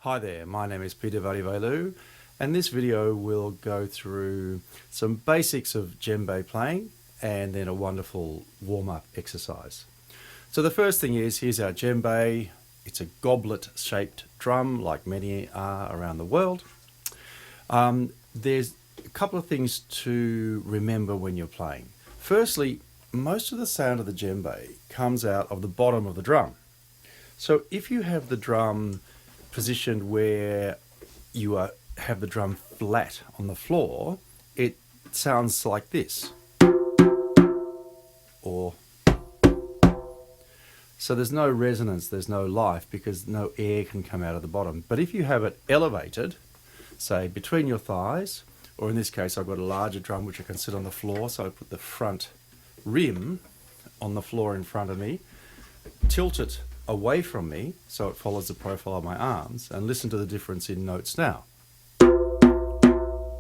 Hi there, my name is Peter Vadivelu, and this video will go through some basics of djembe playing and then a wonderful warm-up exercise. So the first thing is, here's our djembe. It's a goblet-shaped drum like many are around the world. There's a couple of things to remember when you're playing. Firstly, most of the sound of the djembe comes out of the bottom of the drum. So if you have the drum positioned where you have the drum flat on the floor, it sounds like this. Or so there's no resonance, there's no life, because no air can come out of the bottom. But if you have it elevated, say between your thighs, or in this case I've got a larger drum which I can sit on the floor, so I put the front rim on the floor in front of me, tilt it away from me so it follows the profile of my arms, and listen to the difference in notes now.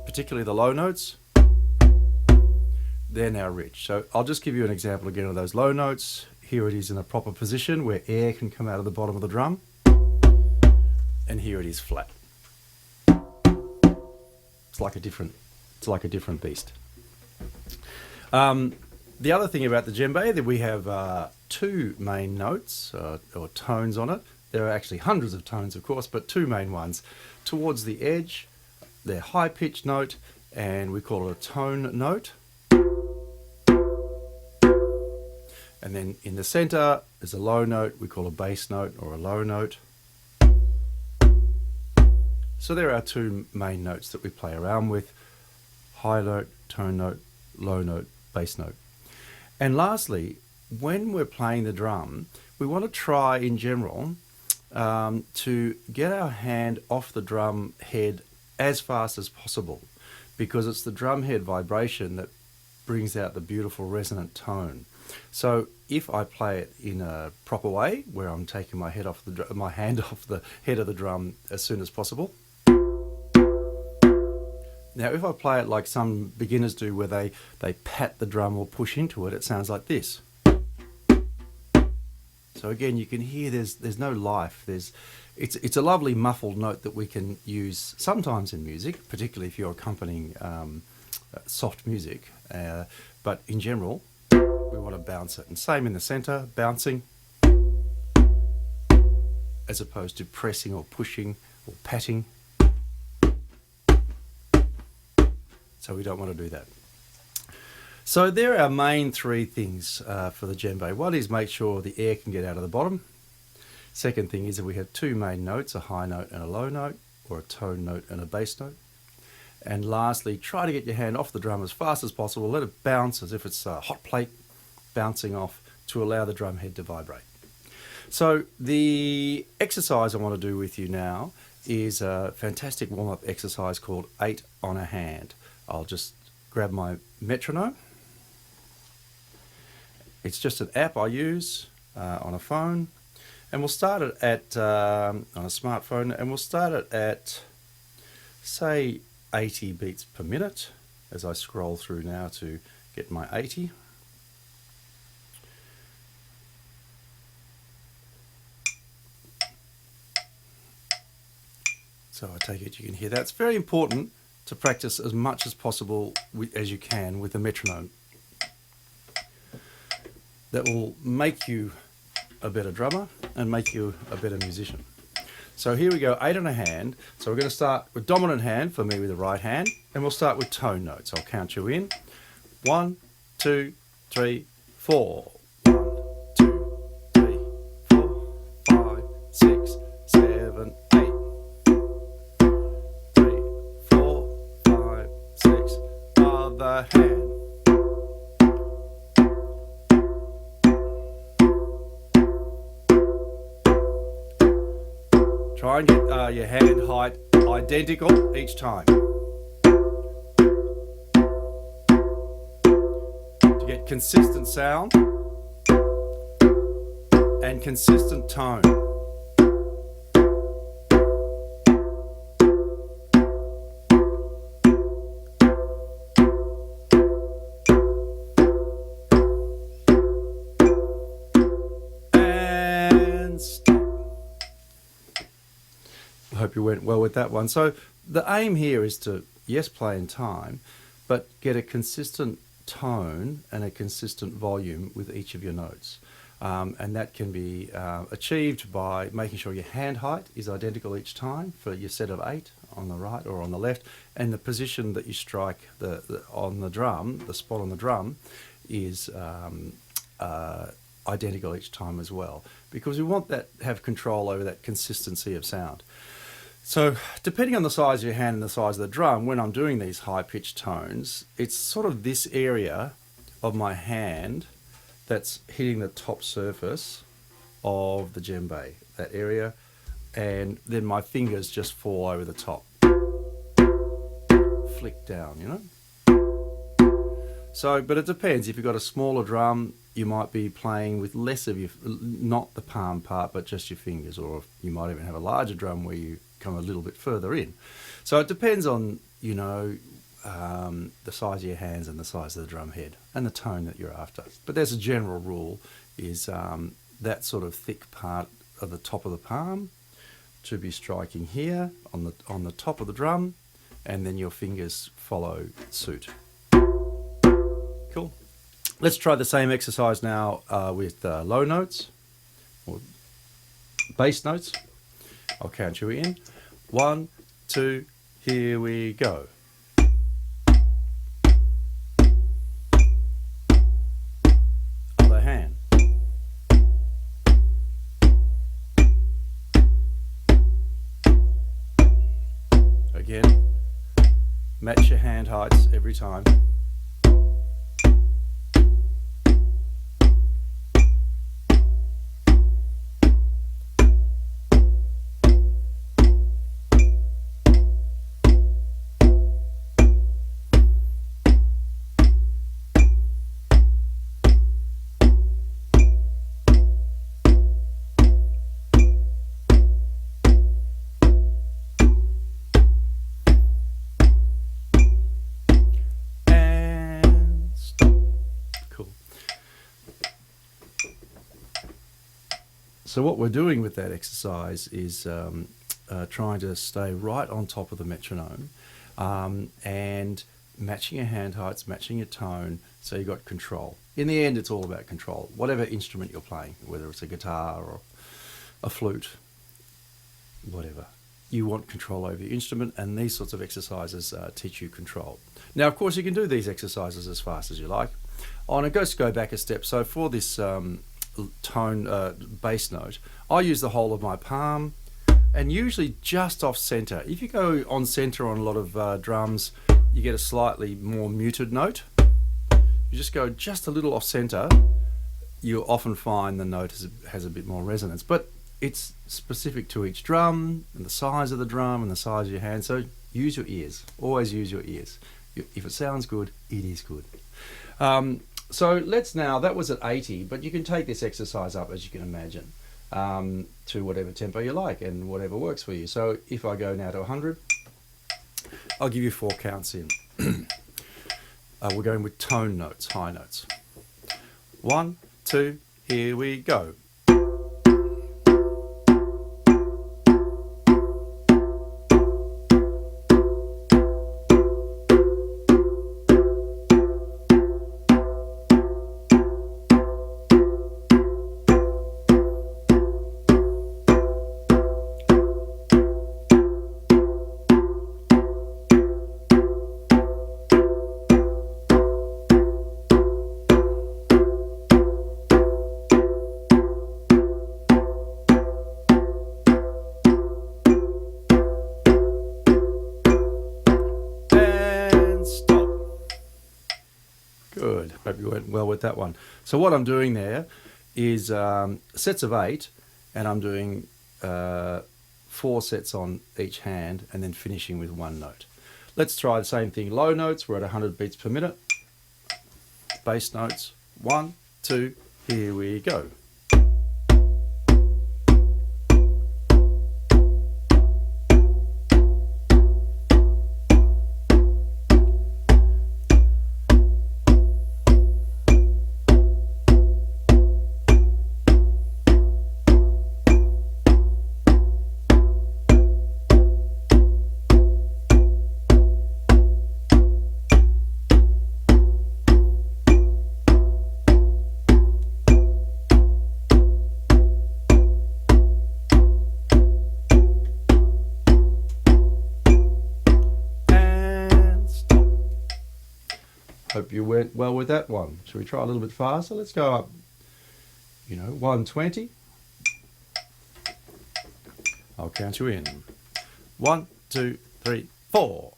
Particularly the low notes, they're now rich. So I'll just give you an example again of those low notes. Here it is in a proper position where air can come out of the bottom of the drum, and here it is flat. It's like a different beast. The other thing about the djembe, that we have two main notes or tones on it. There are actually hundreds of tones, of course, but two main ones. Towards the edge, they're high-pitched note, and we call it a tone note. And then in the center is a low note, we call a bass note or a low note. So there are two main notes that we play around with: high note, tone note, low note, bass note. And lastly, when we're playing the drum, we want to try in general to get our hand off the drum head as fast as possible, because it's the drum head vibration that brings out the beautiful resonant tone. So if I play it in a proper way, where I'm taking my hand off the head of the drum as soon as possible. Now, if I play it like some beginners do, where they pat the drum or push into it, it sounds like this. So again, you can hear there's no life. It's a lovely muffled note that we can use sometimes in music, particularly if you're accompanying soft music. But in general, we want to bounce it. And same in the center, bouncing, as opposed to pressing or pushing or patting. So we don't want to do that. So there are our main three things for the djembe. One is make sure the air can get out of the bottom. Second thing is that we have two main notes, a high note and a low note, or a tone note and a bass note. And lastly, try to get your hand off the drum as fast as possible. Let it bounce as if it's a hot plate bouncing off, to allow the drum head to vibrate. So the exercise I want to do with you now is a fantastic warm-up exercise called 8 on a hand. I'll just grab my metronome. It's just an app I use on a phone, and we'll start it at on a smartphone, and we'll start it at, say, 80 beats per minute, as I scroll through now to get my 80. So I take it you can hear that. It's very important to practice as much as possible as you can with the metronome. That will make you a better drummer and make you a better musician. So here we go, 8 on a hand. So we're going to start with dominant hand, for me with the right hand, and we'll start with tone notes. I'll count you in. 1, 2, 3, 4. 1, 2, 3, 4, 5, 6, 7, 8. 3, 4, 5, 6. Other hand. Try and get your hand height identical each time. To get consistent sound and consistent tone. I hope you went well with that one. So the aim here is to, yes, play in time, but get a consistent tone and a consistent volume with each of your notes. And that can be achieved by making sure your hand height is identical each time for your set of 8 on the right or on the left, and the position that you strike on the drum, the spot on the drum, is identical each time as well, because we want that have control over that consistency of sound. So depending on the size of your hand and the size of the drum, when I'm doing these high-pitched tones, it's sort of this area of my hand that's hitting the top surface of the djembe, that area, and then my fingers just fall over the top, flick down, you know. So, but it depends. If you've got a smaller drum, you might be playing with less of your, not the palm part, but just your fingers, or you might even have a larger drum where you come a little bit further in. So it depends on, you know, the size of your hands and the size of the drum head and the tone that you're after. But there's a general rule, is that sort of thick part of the top of the palm to be striking here on the top of the drum, and then your fingers follow suit. Cool. Let's try the same exercise now with low notes or bass notes. I'll count you in. 1, 2, here we go. Other hand. Again, match your hand heights every time. So what we're doing with that exercise is trying to stay right on top of the metronome and matching your hand heights, matching your tone, so you've got control. In the end, it's all about control. Whatever instrument you're playing, whether it's a guitar or a flute, whatever. You want control over your instrument, and these sorts of exercises teach you control. Now, of course, you can do these exercises as fast as you like. Let's go back a step. So for this tone bass note, I use the whole of my palm, and usually just off center. If you go on center on a lot of drums, you get a slightly more muted note. You just go just a little off center, you'll often find the note has a bit more resonance. But it's specific to each drum and the size of the drum and the size of your hand. So use your ears. Always use your ears. If it sounds good, it is good. So let's now, that was at 80, but you can take this exercise up, as you can imagine, to whatever tempo you like and whatever works for you. So if I go now to 100, I'll give you 4 counts in. We're going with tone notes, high notes. 1, 2, here we go. Good. Hope you went well with that one. So what I'm doing there is sets of 8, and I'm doing 4 sets on each hand and then finishing with 1 note. Let's try the same thing. Low notes, we're at 100 beats per minute. Bass notes, 1, 2, here we go. Hope you went well with that one. Shall we try a little bit faster? Let's go up, 120. I'll count you in. 1, 2, 3, 4.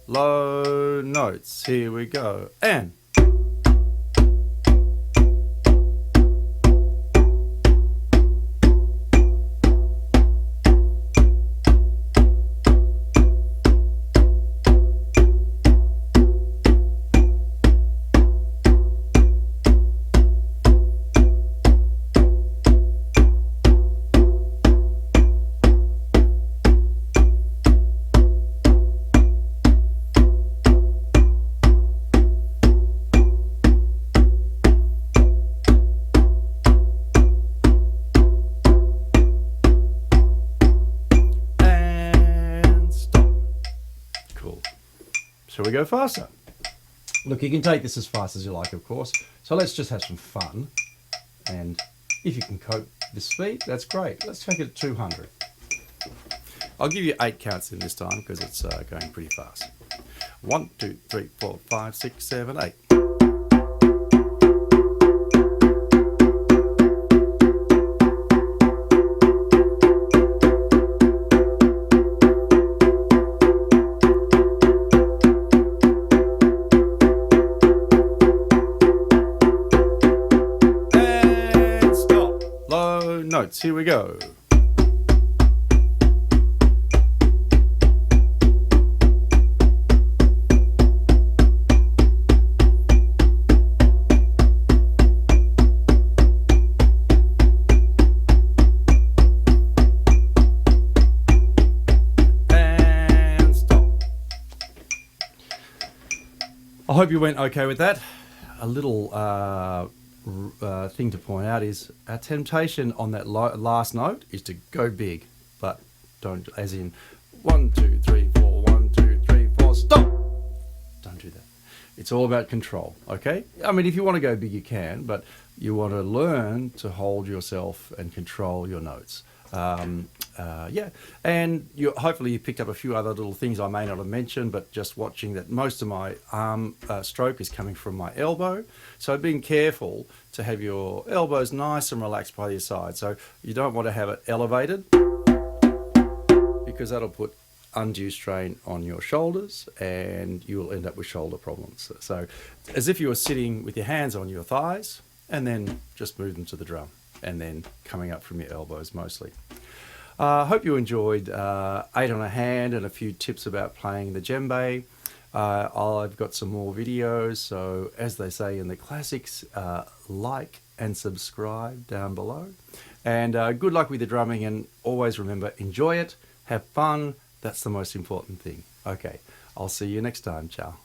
Low notes, here we go, and shall we go faster? Look, you can take this as fast as you like, of course. So let's just have some fun. And if you can cope this speed, that's great. Let's take it to 200. I'll give you 8 counts in this time because it's going pretty fast. 1, 2, 3, 4, 5, 6, 7, 8. Notes, here we go. And stop. I hope you went okay with that. A little thing to point out is our temptation on that last note is to go big, but don't, as in 1, 2, 3, 4, 1, 2, 3, 4, stop. Don't do that. It's all about control, okay? I mean, if you want to go big, you can, but you want to learn to hold yourself and control your notes. Yeah, and hopefully you picked up a few other little things I may not have mentioned, but just watching that most of my arm stroke is coming from my elbow. So being careful to have your elbows nice and relaxed by your side. So you don't want to have it elevated because that'll put undue strain on your shoulders and you will end up with shoulder problems. So as if you were sitting with your hands on your thighs and then just move them to the drum and then coming up from your elbows mostly. Hope you enjoyed 8 on a hand and a few tips about playing the djembe. I've got some more videos, so as they say in the classics, like and subscribe down below. And good luck with the drumming, and always remember, enjoy it, have fun, that's the most important thing. Okay, I'll see you next time, ciao.